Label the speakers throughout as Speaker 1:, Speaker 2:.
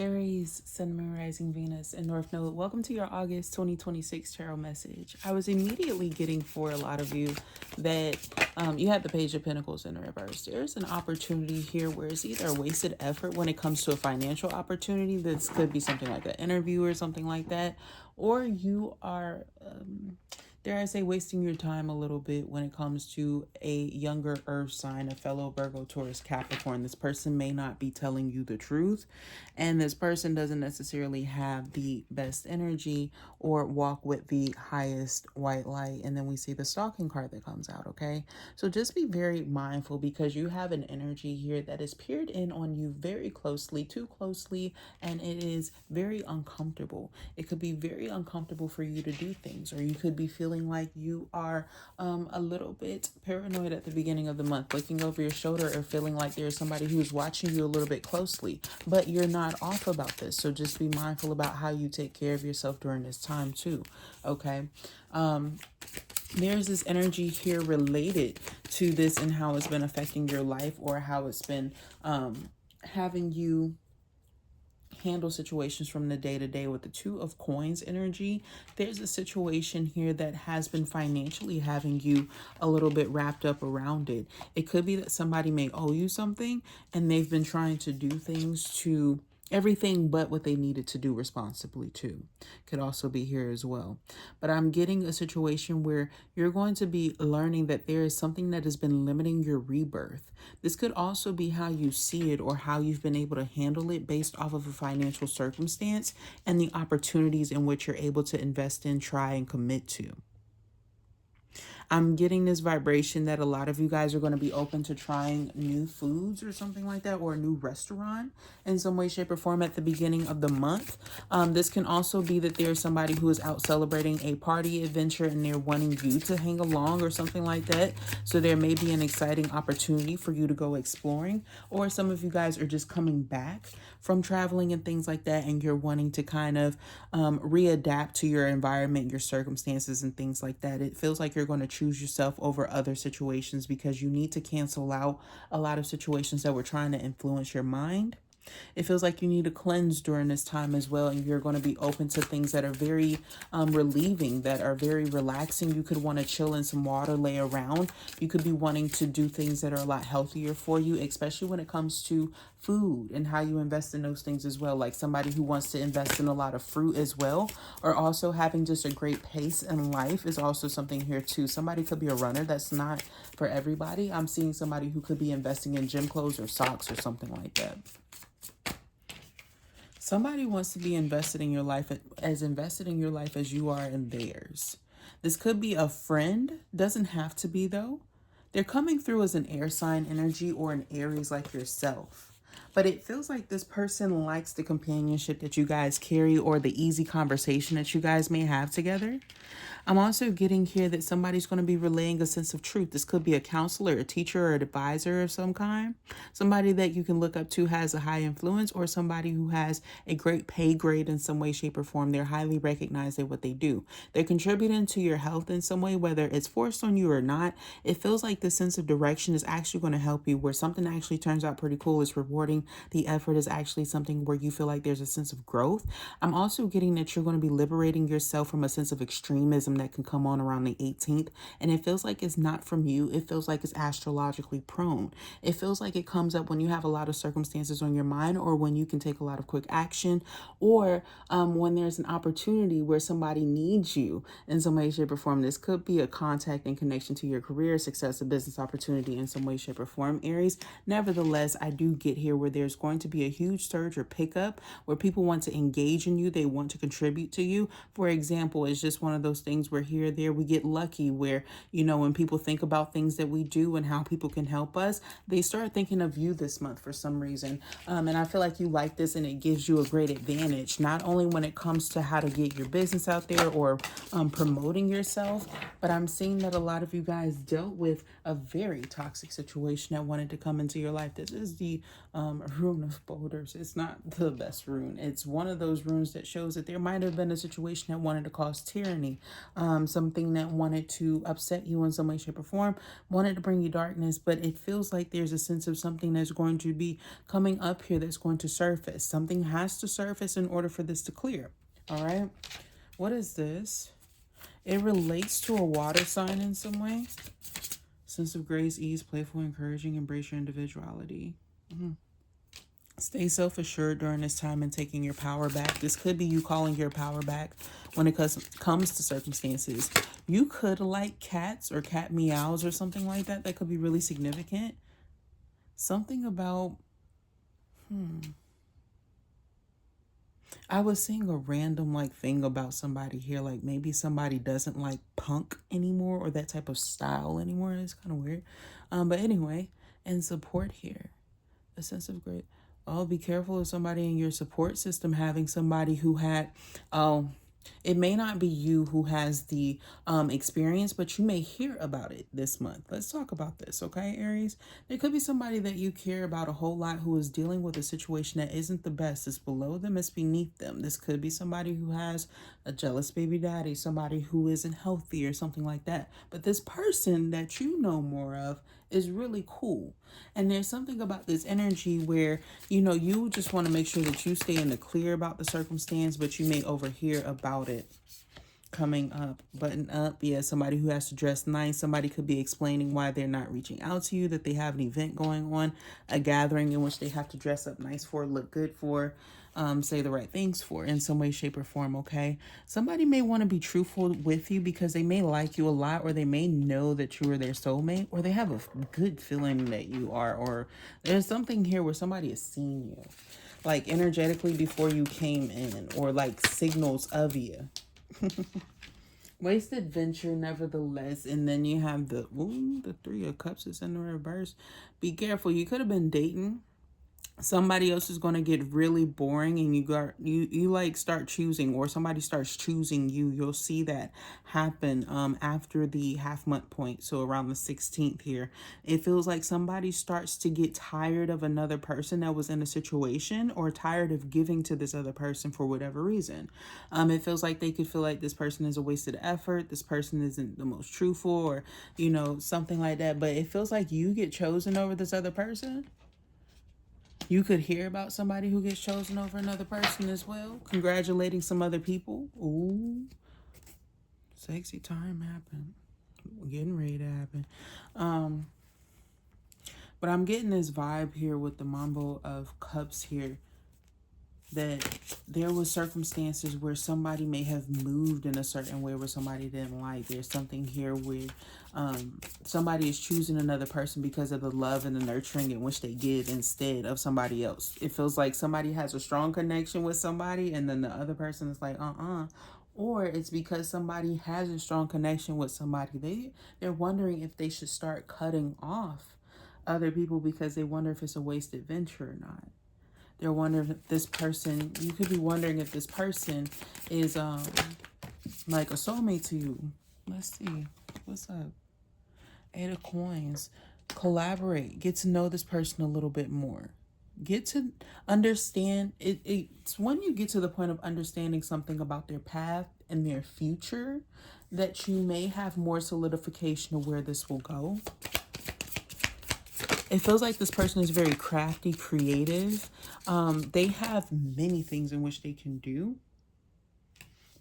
Speaker 1: Aries, Sun, Moon, Rising, Venus, and North Node. Welcome to your August 2026 tarot message. I was immediately getting for a lot of you that you had the Page of Pentacles in reverse. There's an opportunity here where it's either a wasted effort when it comes to a financial opportunity. This could be something like an interview or something like that. Or you are, dare I say, wasting your time a little bit when it comes to a younger earth sign, a fellow Virgo, Taurus, Capricorn. This person may not be telling you the truth, and this person doesn't necessarily have the best energy or walk with the highest white light. And then we see the stalking card that comes out, okay? So just be very mindful, because you have an energy here that is peered in on you very closely, too closely, and it is very uncomfortable. It could be very uncomfortable for you to do things, or you could be feeling like you are a little bit paranoid at the beginning of the month, looking over your shoulder, or feeling like there's somebody who's watching you a little bit closely, but you're not off about this. So just be mindful about how you take care of yourself during this time too, okay? There's this energy here related to this and how it's been affecting your life, or how it's been having you handle situations from the day to day. With the Two of Coins energy, there's a situation here that has been financially having you a little bit wrapped up around it. It could be that somebody may owe you something, and they've been trying to do things to everything but what they needed to do responsibly too. Could also be here as well. But I'm getting a situation where you're going to be learning that there is something that has been limiting your rebirth. This could also be how you see it, or how you've been able to handle it based off of a financial circumstance and the opportunities in which you're able to invest in, try, and commit to. I'm getting this vibration that a lot of you guys are going to be open to trying new foods or something like that, or a new restaurant in some way, shape, or form at the beginning of the month. This can also be that there's somebody who is out celebrating a party adventure, and they're wanting you to hang along or something like that. So there may be an exciting opportunity for you to go exploring, or some of you guys are just coming back from traveling and things like that, and you're wanting to kind of readapt to your environment, your circumstances, and things like that. It feels like you're going to choose yourself over other situations, because you need to cancel out a lot of situations that were trying to influence your mind. It feels like you need to cleanse during this time as well, and you're going to be open to things that are very relieving, that are very relaxing. You could want to chill in some water, lay around. You could be wanting to do things that are a lot healthier for you, especially when it comes to food and how you invest in those things as well. Like somebody who wants to invest in a lot of fruit as well, or also having just a great pace in life is also something here too. Somebody could be a runner. That's not for everybody. I'm seeing somebody who could be investing in gym clothes or socks or something like that. Somebody wants to be invested in your life, as invested in your life as you are in theirs. This could be a friend. Doesn't have to be, though. They're coming through as an air sign energy, or an Aries like yourself. But it feels like this person likes the companionship that you guys carry, or the easy conversation that you guys may have together. I'm also getting here that somebody's going to be relaying a sense of truth. This could be a counselor, a teacher, or an advisor of some kind. Somebody that you can look up to has a high influence, or somebody who has a great pay grade in some way, shape, or form. They're highly recognized at what they do. They're contributing to your health in some way, whether it's forced on you or not. It feels like the sense of direction is actually going to help you, where something actually turns out pretty cool. It's rewarding. The effort is actually something where you feel like there's a sense of growth. I'm also getting that you're going to be liberating yourself from a sense of extremism that can come on around the 18th. And it feels like it's not from you. It feels like it's astrologically prone. It feels like it comes up when you have a lot of circumstances on your mind, or when you can take a lot of quick action, or when there's an opportunity where somebody needs you in some way, shape, or form. This could be a contact in connection to your career, success, a business opportunity in some way, shape, or form, Aries. Nevertheless, I do get here where there's going to be a huge surge or pickup, where people want to engage in you. They want to contribute to you. For example, it's just one of those things where here or there we get lucky, where, you know, when people think about things that we do and how people can help us, they start thinking of you this month for some reason. And I feel like you like this, and it gives you a great advantage, not only when it comes to how to get your business out there, or promoting yourself, but I'm seeing that a lot of you guys dealt with a very toxic situation that wanted to come into your life. This is the A rune of boulders. It's not the best rune. It's one of those runes that shows that there might have been a situation that wanted to cause tyranny, something that wanted to upset you in some way, shape, or form, wanted to bring you darkness, but it feels like there's a sense of something that's going to be coming up here that's going to surface. Something has to surface in order for this to clear. All right. What is this? It relates to a water sign in some way. Sense of grace, ease, playful, encouraging, embrace your individuality. Stay self-assured during this time and taking your power back. This could be you calling your power back when it comes to circumstances. You could like cats or cat meows or something like that. That could be really significant. Something about, I was seeing a random like thing about somebody here. Like maybe somebody doesn't like punk anymore or that type of style anymore. It's kind of weird. But anyway, and support here. A sense of great. Oh, be careful of somebody in your support system having somebody who had, it may not be you who has the experience, but you may hear about it this month. Let's talk about this, okay, Aries? There could be somebody that you care about a whole lot who is dealing with a situation that isn't the best. It's below them, it's beneath them. This could be somebody who has a jealous baby daddy, somebody who isn't healthy or something like that. But this person that you know more of is really cool. And there's something about this energy where, you just want to make sure that you stay in the clear about the circumstance, but you may overhear about it coming up. Button up. Yeah, somebody who has to dress nice. Somebody could be explaining why they're not reaching out to you, that they have an event going on, a gathering in which they have to dress up nice for, look good for, say the right things for in some way, shape, or form, okay? Somebody may want to be truthful with you because they may like you a lot, or they may know that you are their soulmate, or they have a good feeling that you are, or there's something here where somebody has seen you, like energetically before you came in, or like signals of you. Wasted venture, nevertheless. And then you have the Three of Cups is in the reverse. Be careful. You could have been dating. Somebody else is going to get really boring, and you like start choosing, or somebody starts choosing you. You'll see that happen after the half month point, so around the 16th here. It feels like somebody starts to get tired of another person that was in a situation, or tired of giving to this other person for whatever reason. It feels like they could feel like this person is a wasted effort, this person isn't the most truthful, or something like that. But it feels like you get chosen over this other person. You could hear about somebody who gets chosen over another person as well, congratulating some other people. Ooh, sexy time happened. Getting ready to happen. But I'm getting this vibe here with the Mambo of Cups here, that there was circumstances where somebody may have moved in a certain way where somebody didn't like. There's something here where somebody is choosing another person because of the love and the nurturing in which they give instead of somebody else. It feels like somebody has a strong connection with somebody, and then the other person is like, or it's because somebody has a strong connection with somebody. They're wondering if they should start cutting off other people because they wonder if it's a wasted venture or not. They're wondering if this person, you could be wondering if this person is like a soulmate to you. Let's see. What's up? 8 of Coins. Collaborate. Get to know this person a little bit more. Get to understand. It's when you get to the point of understanding something about their path and their future that you may have more solidification of where this will go. It feels like this person is very crafty, creative. They have many things in which they can do.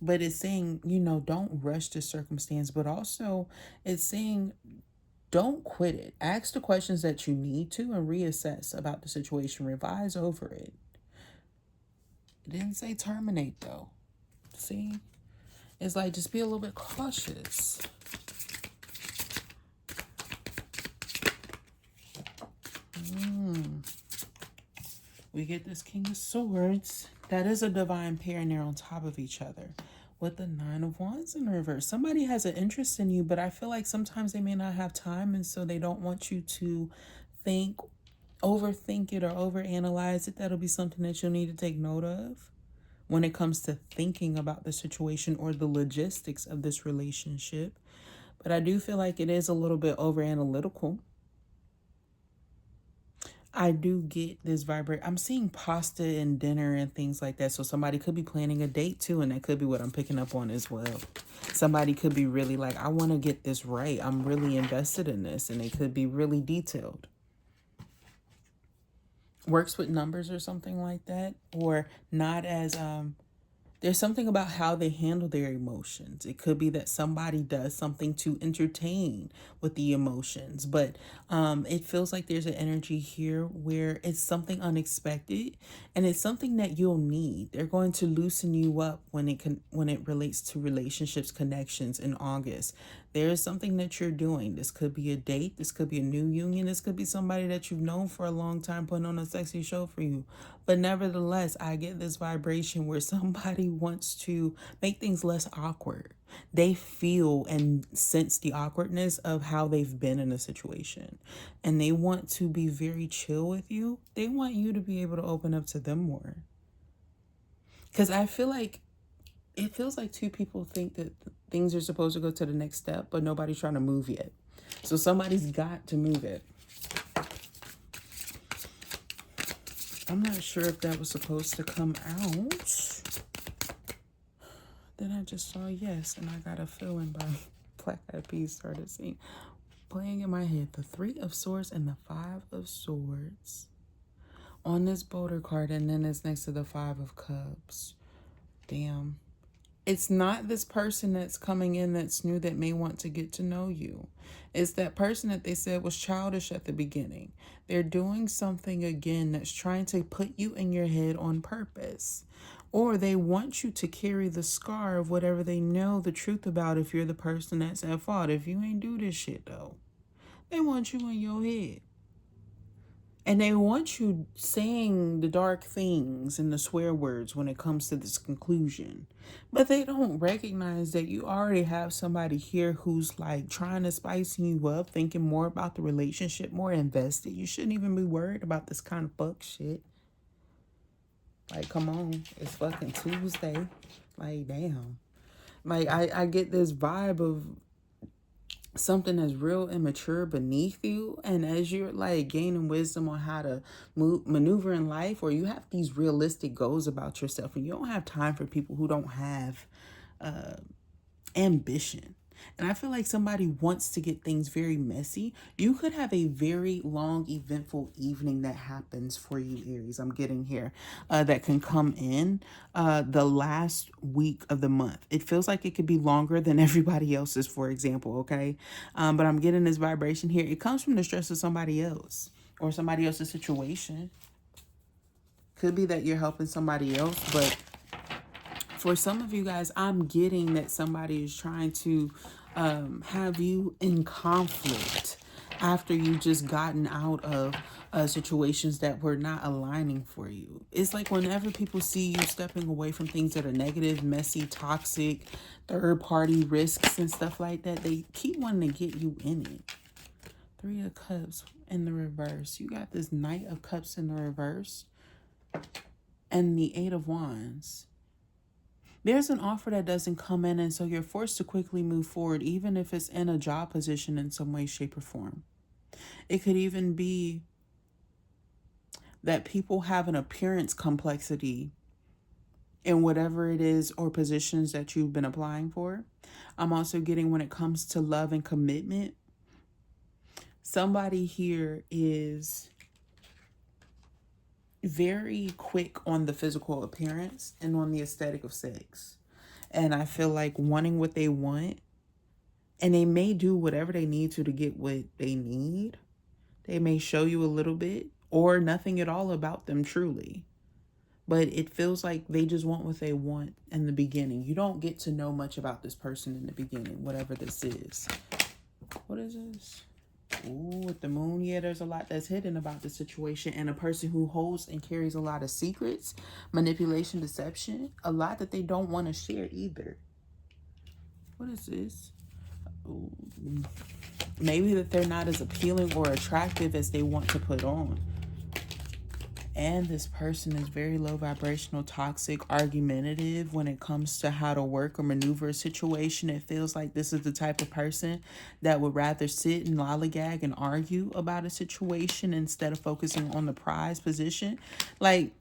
Speaker 1: But it's saying, don't rush the circumstance. But also, it's saying, don't quit it. Ask the questions that you need to and reassess about the situation. Revise over it. It didn't say terminate, though. See? It's like, just be a little bit cautious. We get this King of Swords. That is a divine pair, and they're on top of each other. With the 9 of Wands in reverse. Somebody has an interest in you, but I feel like sometimes they may not have time, and so they don't want you to overthink it or overanalyze it. That'll be something that you'll need to take note of when it comes to thinking about the situation or the logistics of this relationship. But I do feel like it is a little bit over analytical. I do get this vibrate. I'm seeing pasta and dinner and things like that. So somebody could be planning a date too, and that could be what I'm picking up on as well. Somebody could be really like, I want to get this right. I'm really invested in this, and they could be really detailed. Works with numbers or something like that, or not as there's something about how they handle their emotions. It could be that somebody does something to entertain with the emotions, but it feels like there's an energy here where it's something unexpected, and it's something that you'll need. They're going to loosen you up when it relates to relationships, connections in August. There is something that you're doing. This could be a date. This could be a new union. This could be somebody that you've known for a long time putting on a sexy show for you. But nevertheless, I get this vibration where somebody wants to make things less awkward. They feel and sense the awkwardness of how they've been in a situation. And they want to be very chill with you. They want you to be able to open up to them more. Because I feel like it feels like two people think that things are supposed to go to the next step, but nobody's trying to move yet. So somebody's got to move it. I'm not sure if that was supposed to come out. Then I just saw yes, and I got a feeling by Black Eyed Peas started singing. Playing in my head, the 3 of Swords and the 5 of Swords on this Boulder card, and then it's next to the 5 of Cups. Damn. It's not this person that's coming in that's new that may want to get to know you. It's that person that they said was childish at the beginning. They're doing something again that's trying to put you in your head on purpose. Or they want you to carry the scar of whatever they know the truth about if you're the person that's at fault. If you ain't do this shit though, they want you in your head. And they want you saying the dark things and the swear words when it comes to this conclusion. But they don't recognize that you already have somebody here who's like trying to spice you up, thinking more about the relationship, more invested. You shouldn't even be worried about this kind of fuck shit. Like, come on. It's fucking Tuesday. Like, damn. Like, I get this vibe of something that's real immature beneath you, and as you're like gaining wisdom on how to maneuver in life, or you have these realistic goals about yourself, and you don't have time for people who don't have ambition. And I feel like somebody wants to get things very messy. You could have a very long, eventful evening that happens for you, Aries. I'm getting here that can come in the last week of the month. It feels like it could be longer than everybody else's, for example, okay? But I'm getting this vibration here. It comes from the stress of somebody else or somebody else's situation. Could be that you're helping somebody else, but for some of you guys, I'm getting that somebody is trying to have you in conflict after you just gotten out of situations that were not aligning for you. It's like whenever people see you stepping away from things that are negative, messy, toxic, third-party risks and stuff like that, they keep wanting to get you in it. 3 of Cups in the reverse. You got this Knight of Cups in the reverse and the 8 of Wands. There's an offer that doesn't come in, and so you're forced to quickly move forward, even if it's in a job position in some way, shape, or form. It could even be that people have an appearance complexity in whatever it is or positions that you've been applying for. I'm also getting when it comes to love and commitment, somebody here is very quick on the physical appearance and on the aesthetic of sex. And I feel like wanting what they want, and they may do whatever they need to get what they need. They may show you a little bit or nothing at all about them truly. But it feels like they just want what they want in the beginning. You don't get to know much about this person in the beginning, whatever this is. What is this? Ooh, with the moon, yeah, there's a lot that's hidden about the situation, and a person who holds and carries a lot of secrets, manipulation, deception, a lot that they don't want to share either. What is this? Ooh. Maybe that they're not as appealing or attractive as they want to put on. And this person is very low vibrational, toxic, argumentative when it comes to how to work or maneuver a situation. It feels like this is the type of person that would rather sit and lollygag and argue about a situation instead of focusing on the prize position. Like,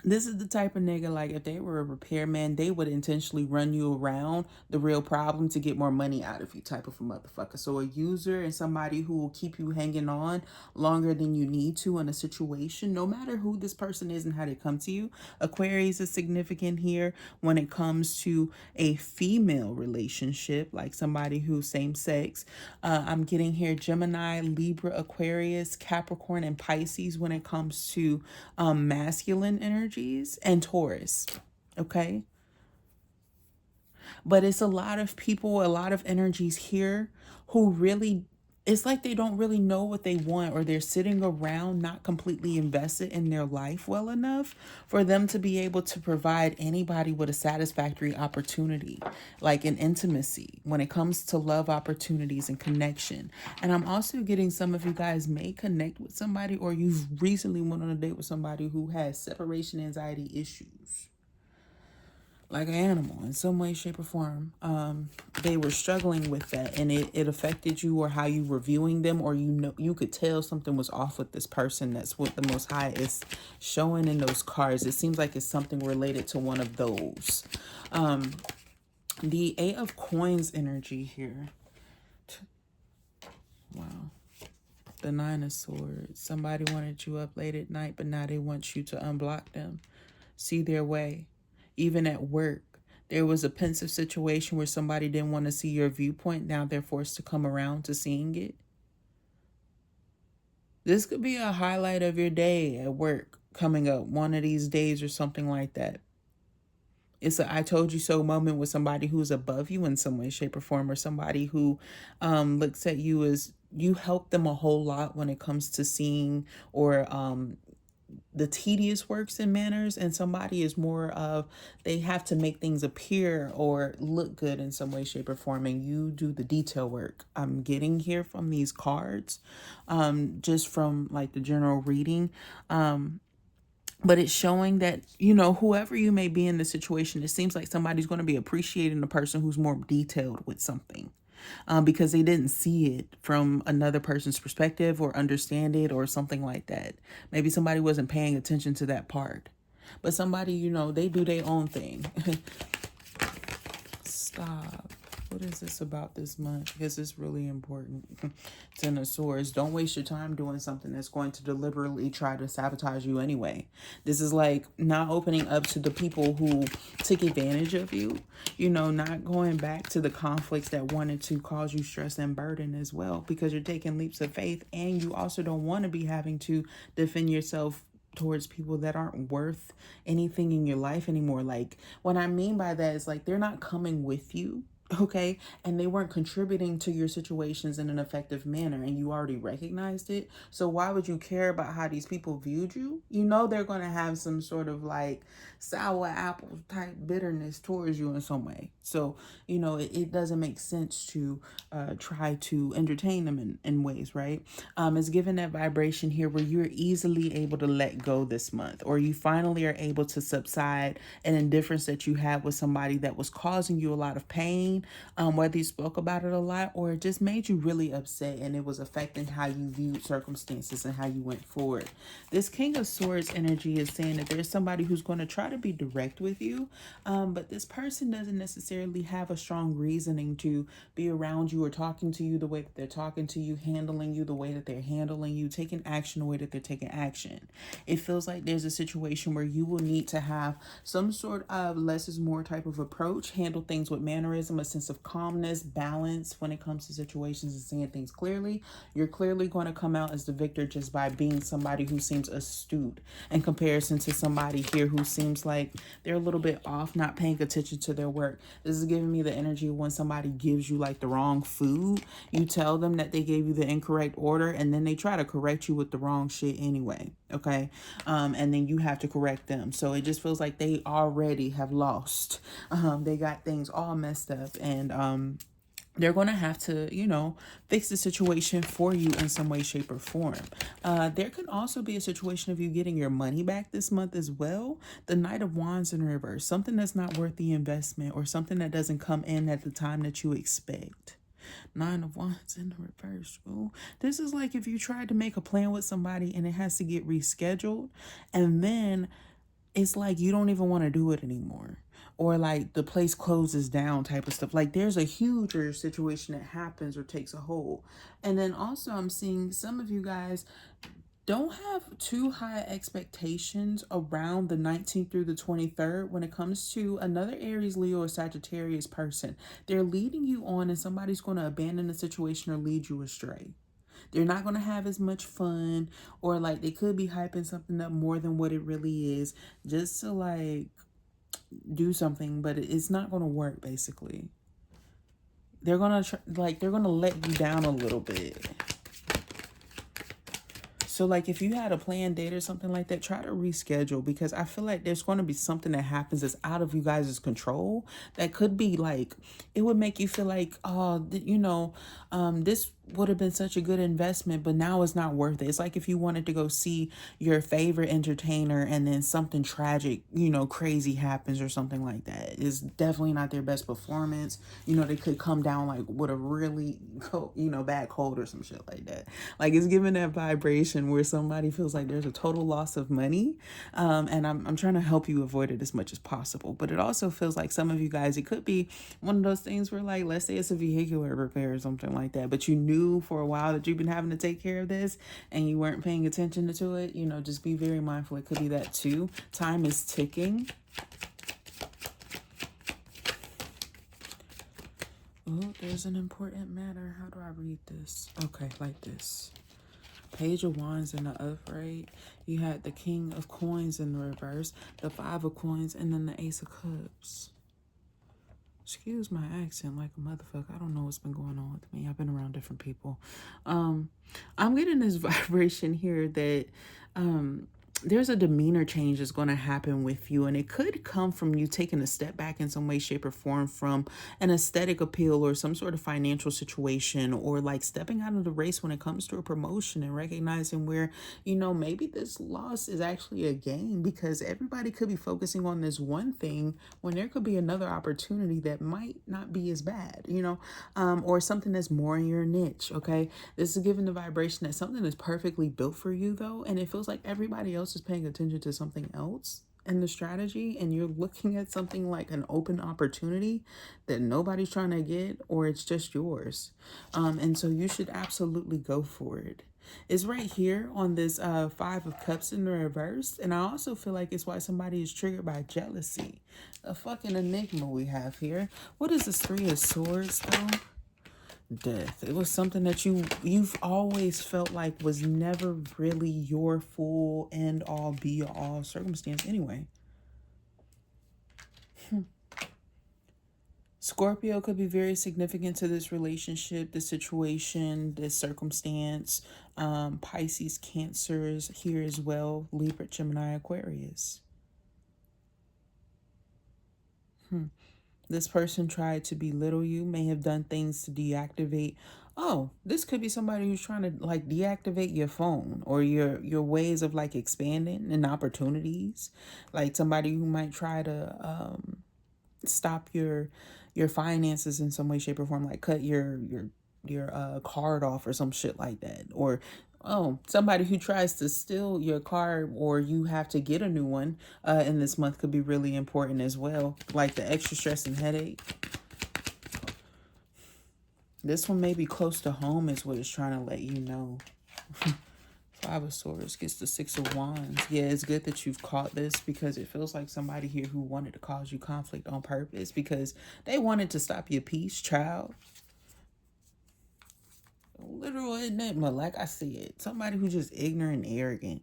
Speaker 1: this is the type of nigga, like, if they were a repairman, they would intentionally run you around the real problem to get more money out of you, type of a motherfucker. So a user and somebody who will keep you hanging on longer than you need to in a situation, no matter who this person is and how they come to you. Aquarius is significant here when it comes to a female relationship, like somebody who's same sex. I'm getting here Gemini, Libra, Aquarius, Capricorn, and Pisces when it comes to masculine energies, and Taurus. Okay. But it's a lot of people, a lot of energies here who really, it's like they don't really know what they want, or they're sitting around not completely invested in their life well enough for them to be able to provide anybody with a satisfactory opportunity, like an intimacy when it comes to love opportunities and connection. And I'm also getting some of you guys may connect with somebody, or you've recently went on a date with somebody who has separation anxiety issues, like an animal in some way, shape, or form. They were struggling with that, and it affected you, or how you were viewing them, or you could tell something was off with this person. That's what the Most High is showing in those cards. It seems like it's something related to one of those. The Eight of Coins energy here. Wow. The Nine of Swords. Somebody wanted you up late at night, but now they want you to unblock them. See their way. Even at work, there was a pensive situation where somebody didn't want to see your viewpoint. Now they're forced to come around to seeing it. This could be a highlight of your day at work coming up one of these days or something like that. It's a I told you so moment with somebody who's above you in some way, shape, or form, or somebody who looks at you as you help them a whole lot when it comes to seeing, or the tedious works and manners, and somebody is more of, they have to make things appear or look good in some way, shape, or form, and you do the detail work. I'm getting here from these cards, just from like the general reading, but it's showing that, whoever you may be in the situation, it seems like somebody's going to be appreciating the person who's more detailed with something. Because they didn't see it from another person's perspective or understand it or something like that. Maybe somebody wasn't paying attention to that part. But somebody, they do their own thing. Stop. What is this about this month? Because it's really important. Ten of Swords. Don't waste your time doing something that's going to deliberately try to sabotage you anyway. This is like not opening up to the people who took advantage of you. Not going back to the conflicts that wanted to cause you stress and burden as well, because you're taking leaps of faith, and you also don't want to be having to defend yourself towards people that aren't worth anything in your life anymore. Like, what I mean by that is, like, they're not coming with you, okay, and they weren't contributing to your situations in an effective manner, and you already recognized it. So why would you care about how these people viewed you? They're going to have some sort of like sour apple type bitterness towards you in some way. So it doesn't make sense to try to entertain them in ways, right? It's given that vibration here where you're easily able to let go this month, or you finally are able to subside an indifference that you had with somebody that was causing you a lot of pain, whether you spoke about it a lot or it just made you really upset, and it was affecting how you viewed circumstances and how you went forward. This King of Swords energy is saying that there's somebody who's going to try to be direct with you, but this person doesn't necessarily have a strong reasoning to be around you or talking to you the way that they're talking to you, handling you the way that they're handling you, taking action the way that they're taking action. It feels like there's a situation where you will need to have some sort of less is more type of approach, handle things with mannerism, a sense of calmness, balance when it comes to situations, and seeing things clearly. You're clearly going to come out as the victor just by being somebody who seems astute in comparison to somebody here who seems like they're a little bit off, not paying attention to their work. This is giving me the energy of when somebody gives you like the wrong food, you tell them that they gave you the incorrect order, and then they try to correct you with the wrong shit anyway. Okay. And then you have to correct them. So it just feels like they already have lost. They got things all messed up, and They're going to have to, fix the situation for you in some way, shape, or form. There could also be a situation of you getting your money back this month as well. The Knight of Wands in reverse, something that's not worth the investment or something that doesn't come in at the time that you expect. Nine of Wands in the reverse. Ooh, this is like if you tried to make a plan with somebody and it has to get rescheduled, and then it's like you don't even want to do it anymore, or like the place closes down type of stuff. Like there's a huger situation that happens or takes a hold. And then also I'm seeing some of you guys don't have too high expectations around the 19th through the 23rd when it comes to another Aries, Leo, or Sagittarius person. They're leading you on and somebody's going to abandon the situation or lead you astray. They're not going to have as much fun, or like they could be hyping something up more than what it really is just to like do something, but it's not going to work basically. They're going to they're going to let you down a little bit. So like if you had a planned date or something like that, try to reschedule, because I feel like there's going to be something that happens that's out of you guys' control that could be like, it would make you feel like, oh, this would have been such a good investment, but now it's not worth it. It's like if you wanted to go see your favorite entertainer and then something tragic, crazy happens or something like that. It's definitely not their best performance. They could come down like with a really, bad cold or some shit like that. Like it's giving that vibration where somebody feels like there's a total loss of money. And I'm trying to help you avoid it as much as possible. But it also feels like some of you guys, it could be one of those things where like, let's say it's a vehicular repair or something like that, but you knew for a while that you've been having to take care of this and you weren't paying attention to it. Just be very mindful. It could be that too. Time is ticking. Oh, there's an important matter. How do I read this? Okay, like this. Page of Wands in the upright. You had the King of Coins in the reverse, the Five of Coins, and then the Ace of Cups. Excuse my accent like a motherfucker. I don't know what's been going on with me. I've been around different people. I'm getting this vibration here that there's a demeanor change that's going to happen with you, and it could come from you taking a step back in some way, shape, or form from an aesthetic appeal or some sort of financial situation, or like stepping out of the race when it comes to a promotion and recognizing where, maybe this loss is actually a gain, because everybody could be focusing on this one thing when there could be another opportunity that might not be as bad, or something that's more in your niche. Okay, this is giving the vibration that something is perfectly built for you though, and it feels like everybody else is paying attention to something else in the strategy, and you're looking at something like an open opportunity that nobody's trying to get, or it's just yours. And so you should absolutely go for it. It's right here on this Five of Cups in the reverse, and I also feel like it's why somebody is triggered by jealousy. A fucking enigma we have here. What is this Three of Swords though? Death. It was something that you've always felt like was never really your full end all be all circumstance anyway. Scorpio could be very significant to this relationship, this situation, this circumstance. Pisces, Cancers here as well. Libra, Gemini, Aquarius. This person tried to belittle you, may have done things to deactivate. Oh, this could be somebody who's trying to like deactivate your phone or your ways of like expanding and opportunities. Like somebody who might try to stop your finances in some way, shape, or form, like cut your card off or some shit like that. Or somebody who tries to steal your card, or you have to get a new one in this month, could be really important as well. Like the extra stress and headache. This one may be close to home is what it's trying to let you know. Five of Swords gets the Six of Wands. Yeah, it's good that you've caught this, because it feels like somebody here who wanted to cause you conflict on purpose because they wanted to stop your peace, child. Literal enigma, like I see it. Somebody who's just ignorant and arrogant.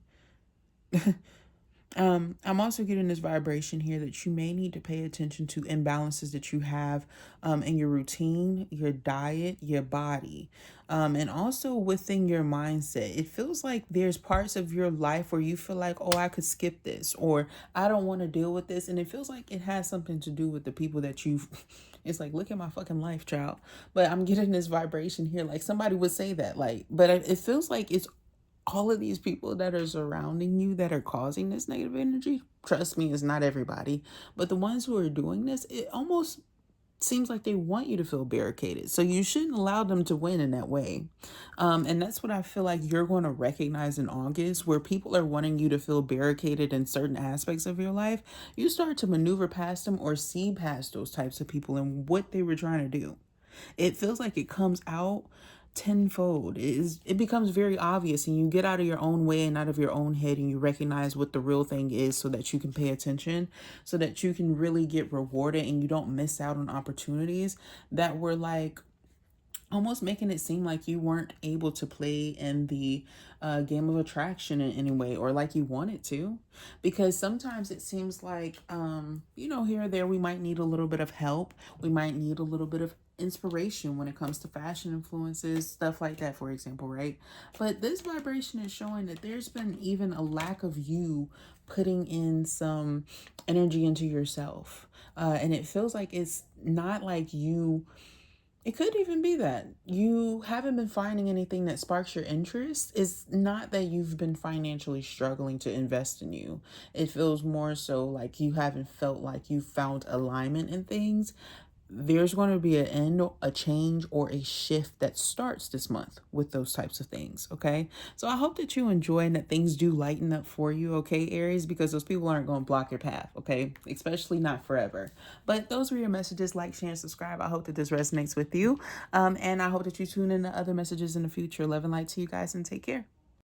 Speaker 1: I'm also getting this vibration here that you may need to pay attention to imbalances that you have in your routine, your diet, your body, and also within your mindset. It feels like there's parts of your life where you feel like, oh, I could skip this, or I don't want to deal with this. And it feels like it has something to do with the people that you've. It's like, look at my fucking life, child. But I'm getting this vibration here. Like somebody would say that, like, but it feels like it's all of these people that are surrounding you that are causing this negative energy. Trust me, it's not everybody, but the ones who are doing this, it almost seems like they want you to feel barricaded, so you shouldn't allow them to win in that way. And that's what I feel like you're going to recognize in August, where people are wanting you to feel barricaded in certain aspects of your life. You start to maneuver past them or see past those types of people and what they were trying to do. It feels like it comes out tenfold. It becomes very obvious, and you get out of your own way and out of your own head, and you recognize what the real thing is, so that you can pay attention, so that you can really get rewarded and you don't miss out on opportunities that were like almost making it seem like you weren't able to play in the game of attraction in any way, or like you wanted to. Because sometimes it seems like, here or there, we might need a little bit of help. We might need a little bit of inspiration when it comes to fashion influences, stuff like that, for example, right? But this vibration is showing that there's been even a lack of you putting in some energy into yourself. And it feels like it's not like you, it could even be that you haven't been finding anything that sparks your interest. It's not that you've been financially struggling to invest in you. It feels more so like you haven't felt like you found alignment in things. There's going to be an end, a change, or a shift that starts this month with those types of things. Okay. So I hope that you enjoy and that things do lighten up for you. Okay, Aries, because those people aren't going to block your path. Okay. Especially not forever. But those were your messages. Like, share, and subscribe. I hope that this resonates with you. And I hope that you tune in to other messages in the future. Love and light to you guys, and take care.